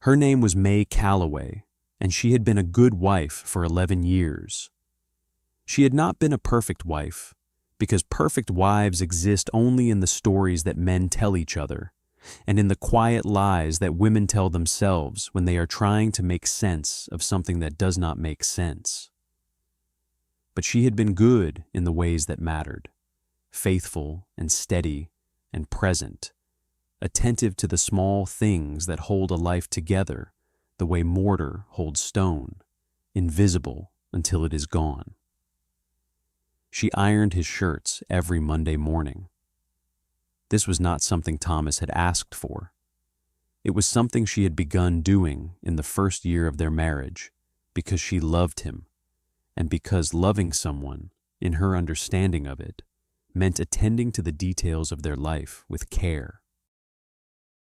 Her name was May Callaway, and she had been a good wife for 11 years. She had not been a perfect wife, because perfect wives exist only in the stories that men tell each other, and in the quiet lies that women tell themselves when they are trying to make sense of something that does not make sense. But she had been good in the ways that mattered, faithful and steady and present, attentive to the small things that hold a life together the way mortar holds stone, invisible until it is gone. She ironed his shirts every Monday morning. This was not something Thomas had asked for. It was something she had begun doing in the first year of their marriage because she loved him, and because loving someone, in her understanding of it, meant attending to the details of their life with care.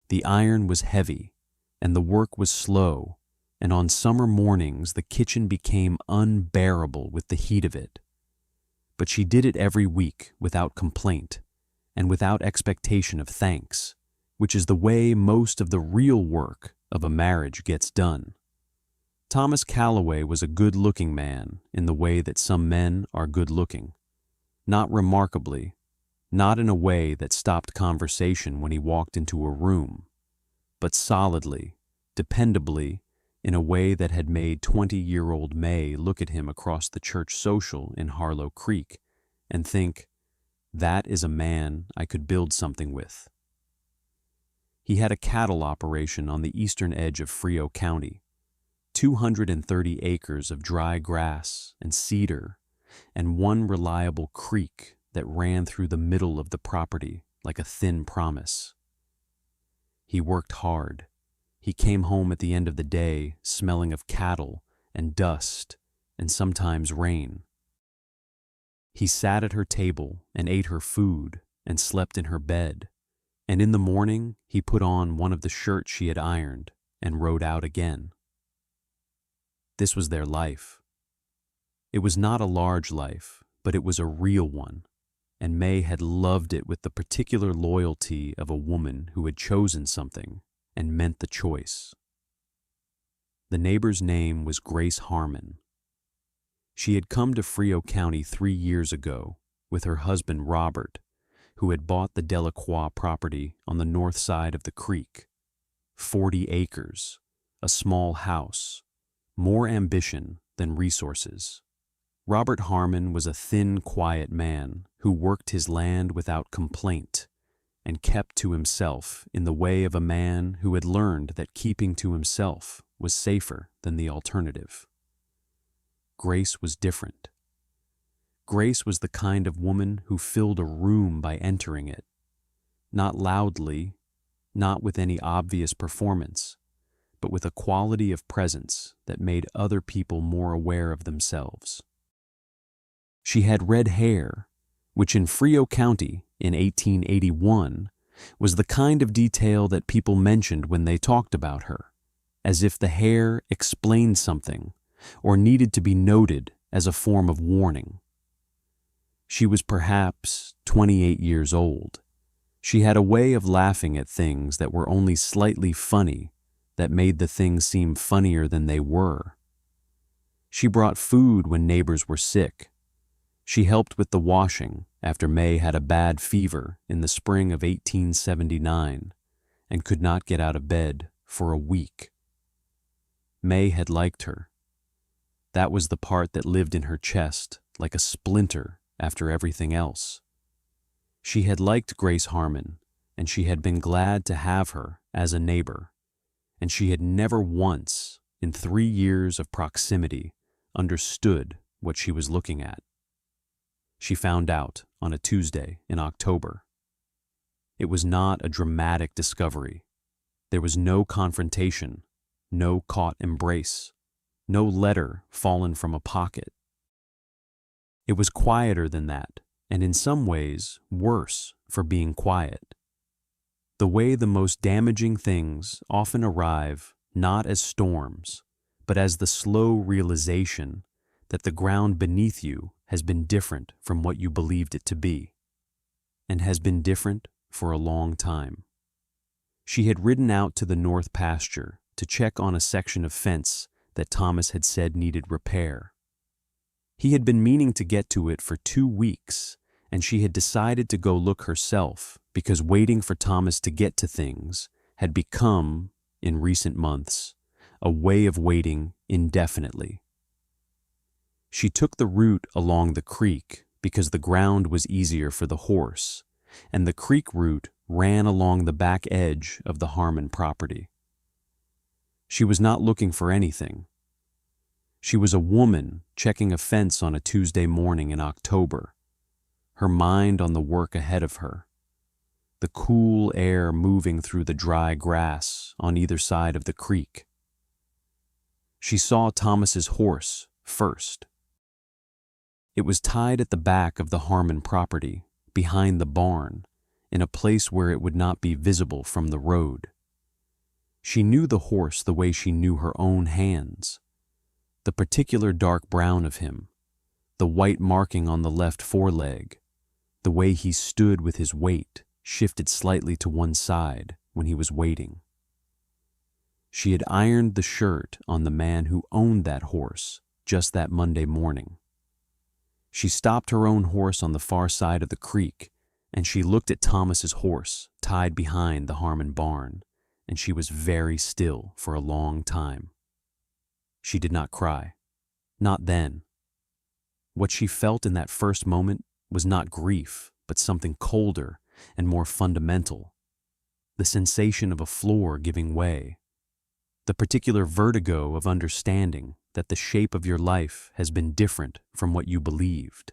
The iron was heavy, and the work was slow, and on summer mornings the kitchen became unbearable with the heat of it. But she did it every week without complaint, and without expectation of thanks, which is the way most of the real work of a marriage gets done. Thomas Calloway was a good-looking man in the way that some men are good-looking. Not remarkably, not in a way that stopped conversation when he walked into a room, but solidly, dependably, in a way that had made 20-year-old May look at him across the church social in Harlow Creek and think, that is a man I could build something with. He had a cattle operation on the eastern edge of Frio County, 230 acres of dry grass and cedar, and one reliable creek that ran through the middle of the property like a thin promise. He worked hard. He came home at the end of the day smelling of cattle and dust and sometimes rain. He sat at her table and ate her food and slept in her bed, and in the morning he put on one of the shirts she had ironed and rode out again. This was their life. It was not a large life, but it was a real one, and May had loved it with the particular loyalty of a woman who had chosen something and meant the choice. The neighbor's name was Grace Harmon. She had come to Frio County 3 years ago with her husband Robert, who had bought the Delacroix property on the north side of the creek. 40 acres, a small house, more ambition than resources. Robert Harmon was a thin, quiet man who worked his land without complaint and kept to himself in the way of a man who had learned that keeping to himself was safer than the alternative. Grace was different. Grace was the kind of woman who filled a room by entering it, not loudly, not with any obvious performance, but with a quality of presence that made other people more aware of themselves. She had red hair, which in Frio County in 1881 was the kind of detail that people mentioned when they talked about her, as if the hair explained something or needed to be noted as a form of warning. She was perhaps 28 years old. She had a way of laughing at things that were only slightly funny that made the things seem funnier than they were. She brought food when neighbors were sick. She helped with the washing after May had a bad fever in the spring of 1879 and could not get out of bed for a week. May had liked her. That was the part that lived in her chest like a splinter after everything else. She had liked Grace Harmon, and she had been glad to have her as a neighbor, and she had never once, in 3 years of proximity, understood what she was looking at. She found out on a Tuesday in October. It was not a dramatic discovery. There was no confrontation, no caught embrace, no letter fallen from a pocket. It was quieter than that, and in some ways worse for being quiet. The way the most damaging things often arrive not as storms, but as the slow realization that the ground beneath you has been different from what you believed it to be, and has been different for a long time. She had ridden out to the north pasture to check on a section of fence that Thomas had said needed repair. He had been meaning to get to it for 2 weeks, and she had decided to go look herself because waiting for Thomas to get to things had become, in recent months, a way of waiting indefinitely. She took the route along the creek because the ground was easier for the horse, and the creek route ran along the back edge of the Harmon property. She was not looking for anything. She was a woman checking a fence on a Tuesday morning in October, her mind on the work ahead of her, the cool air moving through the dry grass on either side of the creek. She saw Thomas's horse first. It was tied at the back of the Harmon property, behind the barn, in a place where it would not be visible from the road. She knew the horse the way she knew her own hands. The particular dark brown of him, the white marking on the left foreleg, the way he stood with his weight shifted slightly to one side when he was waiting. She had ironed the shirt on the man who owned that horse just that Monday morning. She stopped her own horse on the far side of the creek, and she looked at Thomas's horse tied behind the Harmon barn, and she was very still for a long time. She did not cry. Not then. What she felt in that first moment was not grief, but something colder and more fundamental. The sensation of a floor giving way. The particular vertigo of understanding that the shape of your life has been different from what you believed,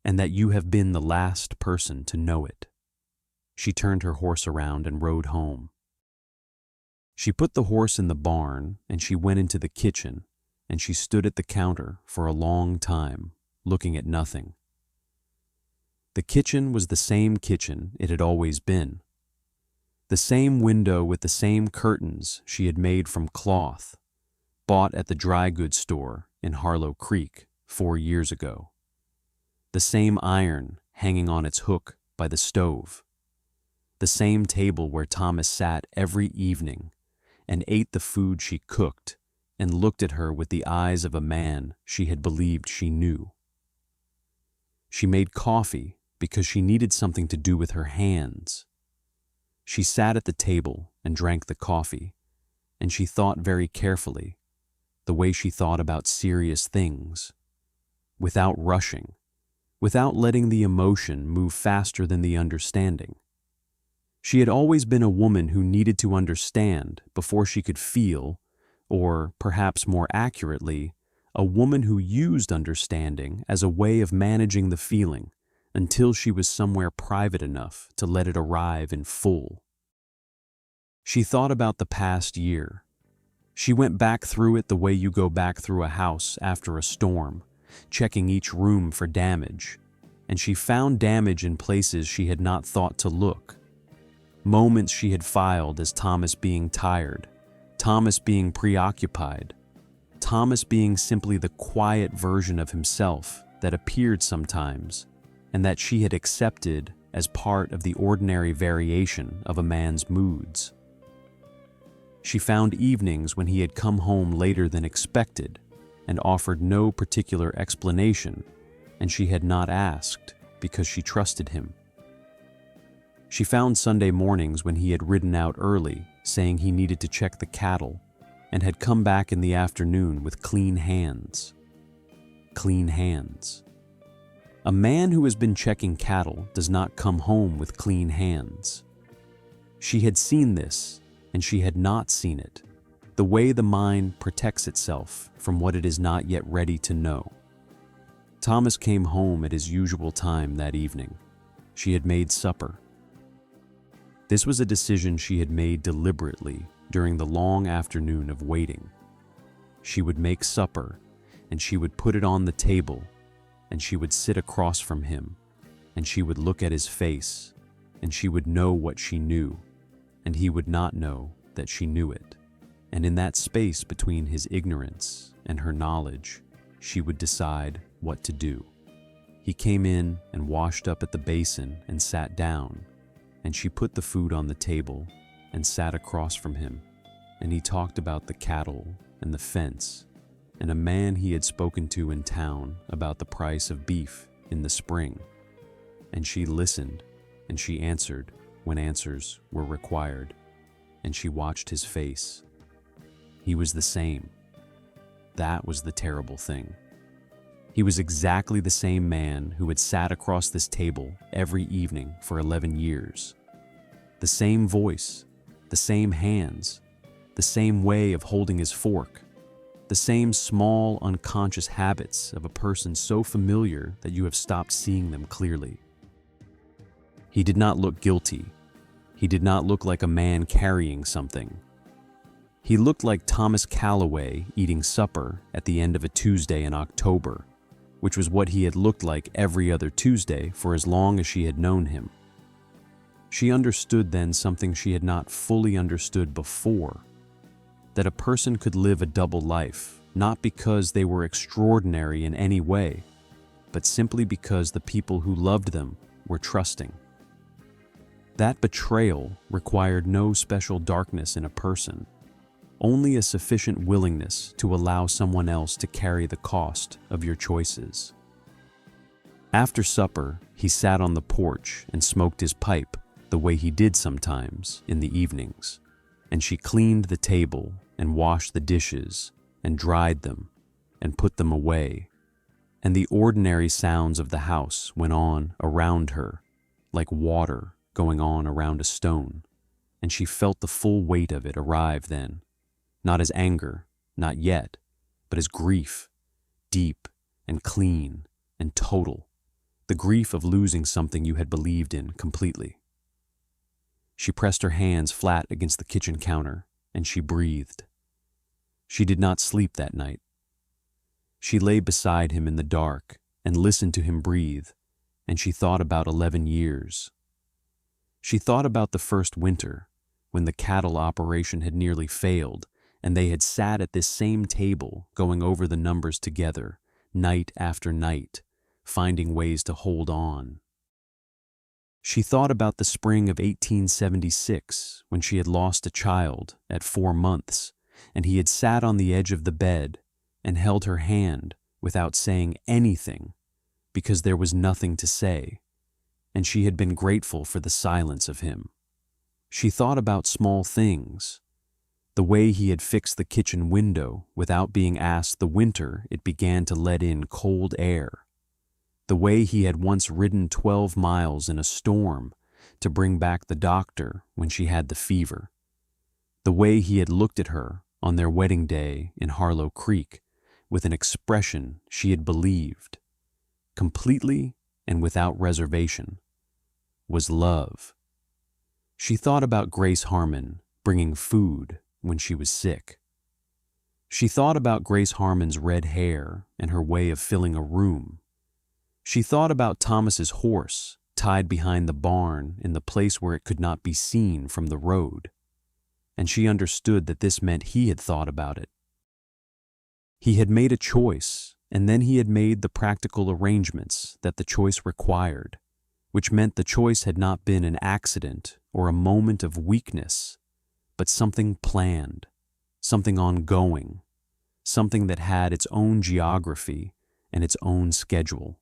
and that you have been the last person to know it. She turned her horse around and rode home. She put the horse in the barn, and she went into the kitchen, and she stood at the counter for a long time, looking at nothing. The kitchen was the same kitchen it had always been. The same window with the same curtains she had made from cloth, bought at the dry goods store in Harlow Creek 4 years ago. The same iron hanging on its hook by the stove. The same table where Thomas sat every evening and ate the food she cooked and looked at her with the eyes of a man she had believed she knew. She made coffee because she needed something to do with her hands. She sat at the table and drank the coffee, and she thought very carefully, the way she thought about serious things, without rushing, without letting the emotion move faster than the understanding. She had always been a woman who needed to understand before she could feel, or perhaps more accurately, a woman who used understanding as a way of managing the feeling until she was somewhere private enough to let it arrive in full. She thought about the past year. She went back through it the way you go back through a house after a storm, checking each room for damage, and she found damage in places she had not thought to look. Moments she had filed as Thomas being tired, Thomas being preoccupied, Thomas being simply the quiet version of himself that appeared sometimes, and that she had accepted as part of the ordinary variation of a man's moods. She found evenings when he had come home later than expected and offered no particular explanation, and she had not asked because she trusted him. She found Sunday mornings when he had ridden out early, saying he needed to check the cattle, and had come back in the afternoon with clean hands. Clean hands. A man who has been checking cattle does not come home with clean hands. She had seen this, and she had not seen it, the way the mind protects itself from what it is not yet ready to know. Thomas came home at his usual time that evening. She had made supper. This was a decision she had made deliberately during the long afternoon of waiting. She would make supper, and she would put it on the table, and she would sit across from him, and she would look at his face, and she would know what she knew, and he would not know that she knew it. And in that space between his ignorance and her knowledge, she would decide what to do. He came in and washed up at the basin and sat down, and she put the food on the table and sat across from him, and he talked about the cattle and the fence and a man he had spoken to in town about the price of beef in the spring. And she listened, and she answered when answers were required, and she watched his face. He was the same. That was the terrible thing. He was exactly the same man who had sat across this table every evening for 11 years. The same voice, the same hands, the same way of holding his fork, the same small, unconscious habits of a person so familiar that you have stopped seeing them clearly. He did not look guilty. He did not look like a man carrying something. He looked like Thomas Calloway eating supper at the end of a Tuesday in October, which was what he had looked like every other Tuesday for as long as she had known him. She understood then something she had not fully understood before, that a person could live a double life, not because they were extraordinary in any way, but simply because the people who loved them were trusting. That betrayal required no special darkness in a person, only a sufficient willingness to allow someone else to carry the cost of your choices. After supper, he sat on the porch and smoked his pipe the way he did sometimes in the evenings, and she cleaned the table and washed the dishes and dried them and put them away, and the ordinary sounds of the house went on around her like water going on around a stone, and she felt the full weight of it arrive then, not as anger, not yet, but as grief, deep and clean and total, the grief of losing something you had believed in completely. She pressed her hands flat against the kitchen counter, and she breathed. She did not sleep that night. She lay beside him in the dark and listened to him breathe, and she thought about 11 years. She thought about the first winter, when the cattle operation had nearly failed, and they had sat at this same table going over the numbers together, night after night, finding ways to hold on. She thought about the spring of 1876, when she had lost a child at 4 months, and he had sat on the edge of the bed and held her hand without saying anything, because there was nothing to say, and she had been grateful for the silence of him. She thought about small things, the way he had fixed the kitchen window without being asked the winter it began to let in cold air, the way he had once ridden 12 miles in a storm to bring back the doctor when she had the fever, the way he had looked at her on their wedding day in Harlow Creek with an expression she had believed, completely and without reservation, was love. She thought about Grace Harmon bringing food when she was sick. She thought about Grace Harmon's red hair and her way of filling a room. She thought about Thomas's horse tied behind the barn in the place where it could not be seen from the road, and she understood that this meant he had thought about it. He had made a choice, and then he had made the practical arrangements that the choice required, which meant the choice had not been an accident or a moment of weakness, but something planned, something ongoing, something that had its own geography and its own schedule.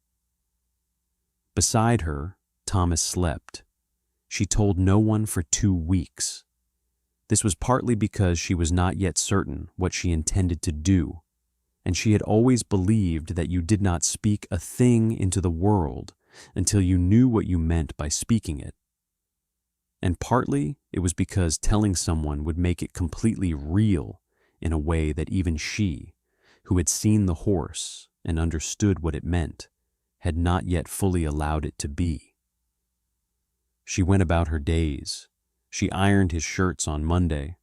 Beside her, Thomas slept. She told no one for 2 weeks. This was partly because she was not yet certain what she intended to do, and she had always believed that you did not speak a thing into the world until you knew what you meant by speaking it. And partly it was because telling someone would make it completely real in a way that even she, who had seen the horse and understood what it meant, had not yet fully allowed it to be. She went about her days. She ironed his shirts on Monday.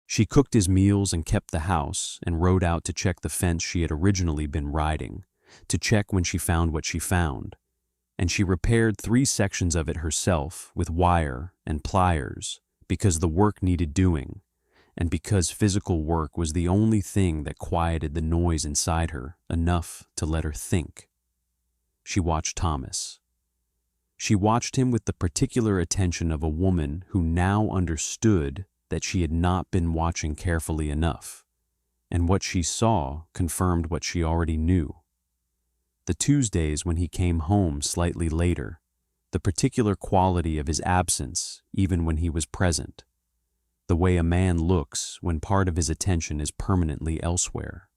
She cooked his meals and kept the house and rode out to check the fence she had originally been riding, to check when she found what she found, and she repaired 3 sections of it herself with wire and pliers because the work needed doing, and because physical work was the only thing that quieted the noise inside her enough to let her think. She watched Thomas. She watched him with the particular attention of a woman who now understood that she had not been watching carefully enough, and what she saw confirmed what she already knew. The Tuesdays when he came home slightly later, the particular quality of his absence even when he was present, the way a man looks when part of his attention is permanently elsewhere.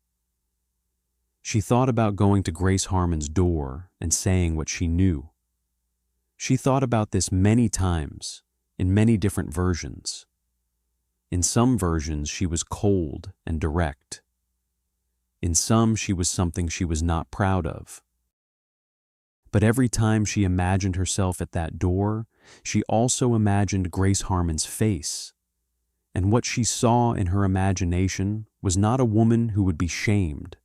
She thought about going to Grace Harmon's door and saying what she knew. She thought about this many times, in many different versions. In some versions she was cold and direct. In some she was something she was not proud of. But every time she imagined herself at that door, she also imagined Grace Harmon's face. And what she saw in her imagination was not a woman who would be shamed,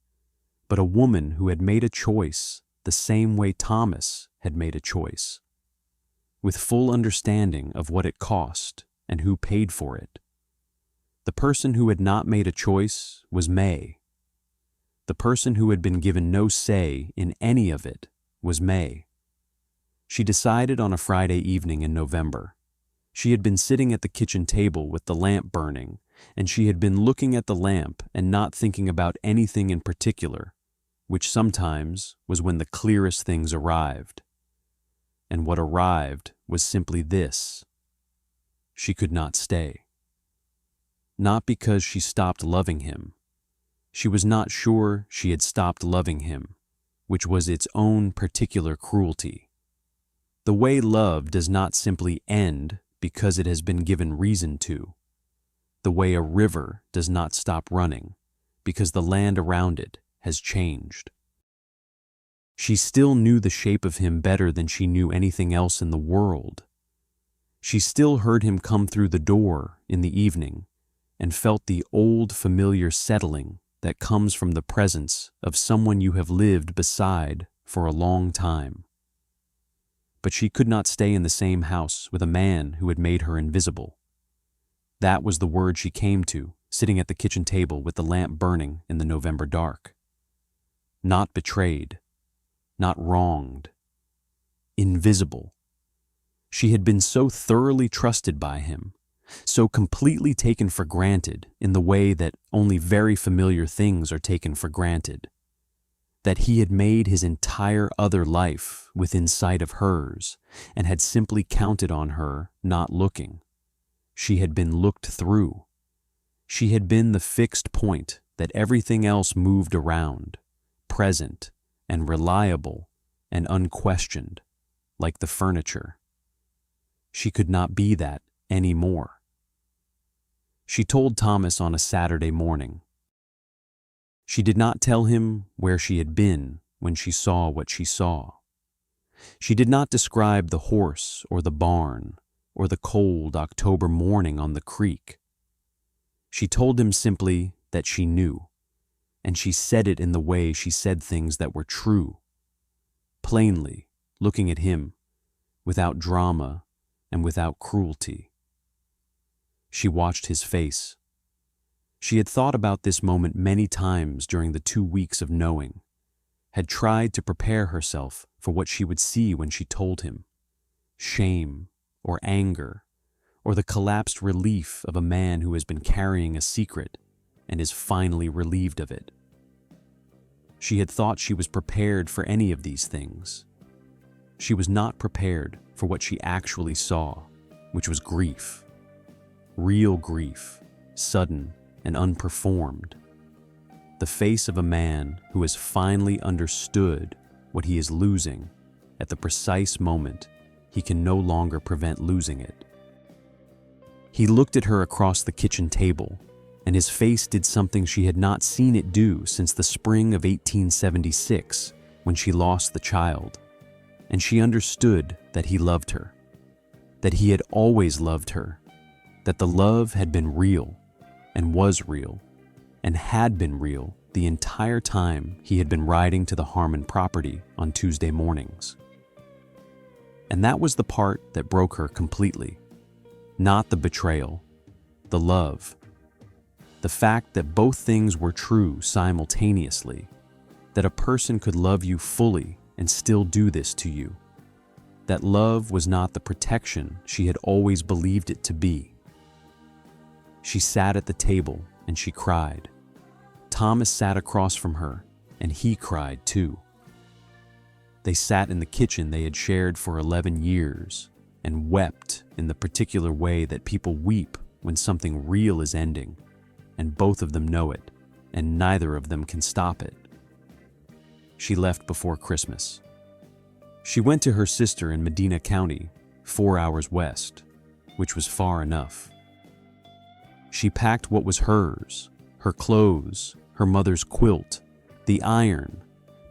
but a woman who had made a choice the same way Thomas had made a choice, with full understanding of what it cost and who paid for it. The person who had not made a choice was May. The person who had been given no say in any of it was May. She decided on a Friday evening in November. She had been sitting at the kitchen table with the lamp burning, and she had been looking at the lamp and not thinking about anything in particular, which sometimes was when the clearest things arrived. And what arrived was simply this: she could not stay. Not because she stopped loving him. She was not sure she had stopped loving him, which was its own particular cruelty. The way love does not simply end because it has been given reason to. The way a river does not stop running because the land around it has changed. She still knew the shape of him better than she knew anything else in the world. She still heard him come through the door in the evening and felt the old familiar settling that comes from the presence of someone you have lived beside for a long time. But she could not stay in the same house with a man who had made her invisible. That was the word she came to, sitting at the kitchen table with the lamp burning in the November dark. Not betrayed, not wronged, invisible. She had been so thoroughly trusted by him, so completely taken for granted in the way that only very familiar things are taken for granted, that he had made his entire other life within sight of hers and had simply counted on her not looking. She had been looked through. She had been the fixed point that everything else moved around, present and reliable and unquestioned, like the furniture. She could not be that anymore. She told Thomas on a Saturday morning. She did not tell him where she had been when she saw what she saw. She did not describe the horse or the barn or the cold October morning on the creek. She told him simply that she knew, and she said it in the way she said things that were true, plainly, looking at him, without drama and without cruelty. She watched his face. She had thought about this moment many times during the 2 weeks of knowing, had tried to prepare herself for what she would see when she told him: shame or anger, or the collapsed relief of a man who has been carrying a secret and is finally relieved of it. She had thought she was prepared for any of these things. She was not prepared for what she actually saw, which was grief. Real grief, sudden and unperformed. The face of a man who has finally understood what he is losing at the precise moment he can no longer prevent losing it. He looked at her across the kitchen table, and his face did something she had not seen it do since the spring of 1876, when she lost the child, and she understood that he loved her, that he had always loved her, that the love had been real, and was real, and had been real the entire time he had been riding to the Harmon property on Tuesday mornings. And that was the part that broke her completely. Not the betrayal, the love. The fact that both things were true simultaneously, that a person could love you fully and still do this to you. That love was not the protection she had always believed it to be. She sat at the table and she cried. Thomas sat across from her and he cried too. They sat in the kitchen they had shared for 11 years and wept in the particular way that people weep when something real is ending, and both of them know it, and neither of them can stop it. She left before Christmas. She went to her sister in Medina County, 4 hours west, which was far enough. She packed what was hers, her clothes, her mother's quilt, the iron,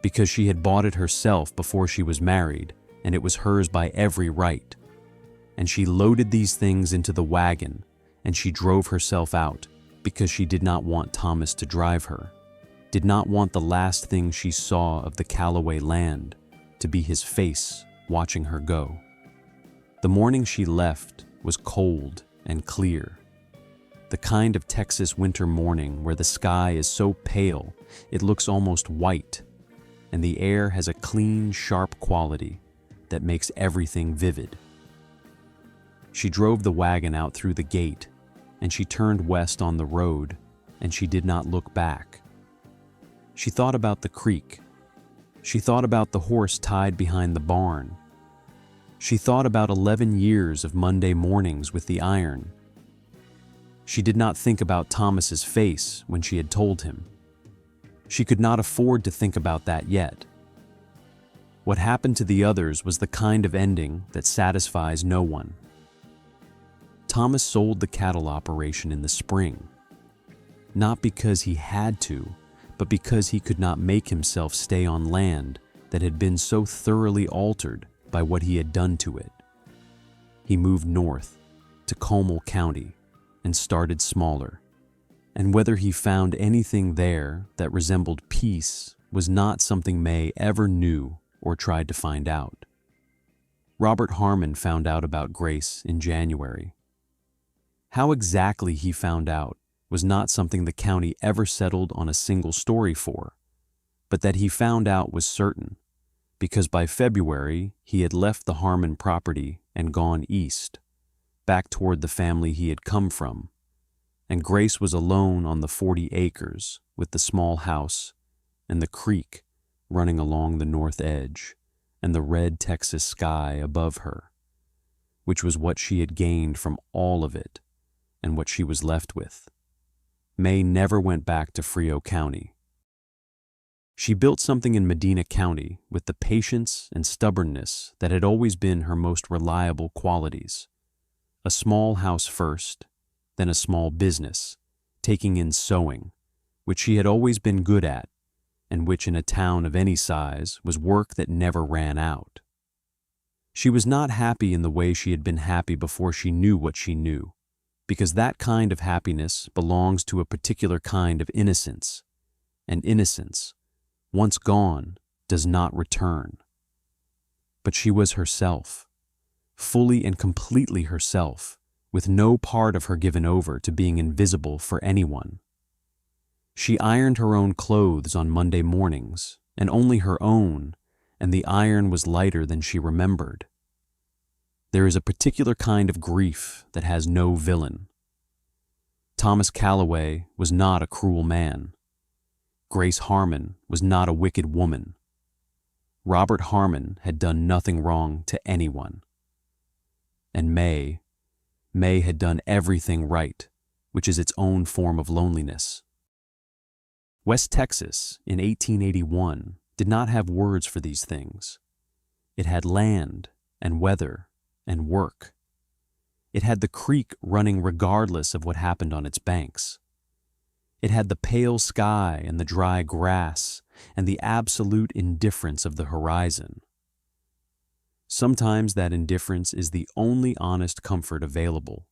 because she had bought it herself before she was married, and it was hers by every right. And she loaded these things into the wagon, and she drove herself out because she did not want Thomas to drive her, did not want the last thing she saw of the Callaway land to be his face watching her go. The morning she left was cold and clear, the kind of Texas winter morning where the sky is so pale it looks almost white, and the air has a clean, sharp quality that makes everything vivid. She drove the wagon out through the gate, and she turned west on the road, and she did not look back. She thought about the creek. She thought about the horse tied behind the barn. She thought about 11 years of Monday mornings with the iron. She did not think about Thomas's face when she had told him. She could not afford to think about that yet. What happened to the others was the kind of ending that satisfies no one. Thomas sold the cattle operation in the spring, not because he had to, but because he could not make himself stay on land that had been so thoroughly altered by what he had done to it. He moved north to Comal County and started smaller, and whether he found anything there that resembled peace was not something May ever knew or tried to find out. Robert Harmon found out about Grace in January. How exactly he found out was not something the county ever settled on a single story for, but that he found out was certain, because by February he had left the Harmon property and gone east, back toward the family he had come from, and Grace was alone on the 40 acres with the small house and the creek running along the north edge and the red Texas sky above her, which was what she had gained from all of it and what she was left with. May never went back to Frio County. She built something in Medina County with the patience and stubbornness that had always been her most reliable qualities. A small house first, then a small business, taking in sewing, which she had always been good at, and which in a town of any size was work that never ran out. She was not happy in the way she had been happy before she knew what she knew, because that kind of happiness belongs to a particular kind of innocence, and innocence, once gone, does not return. But she was herself, fully and completely herself, with no part of her given over to being invisible for anyone. She ironed her own clothes on Monday mornings, and only her own, and the iron was lighter than she remembered. There is a particular kind of grief that has no villain. Thomas Callaway was not a cruel man. Grace Harmon was not a wicked woman. Robert Harmon had done nothing wrong to anyone. And May had done everything right, which is its own form of loneliness. West Texas in 1881 did not have words for these things. It had land and weather and work. It had the creek running regardless of what happened on its banks. It had the pale sky and the dry grass and the absolute indifference of the horizon. Sometimes that indifference is the only honest comfort available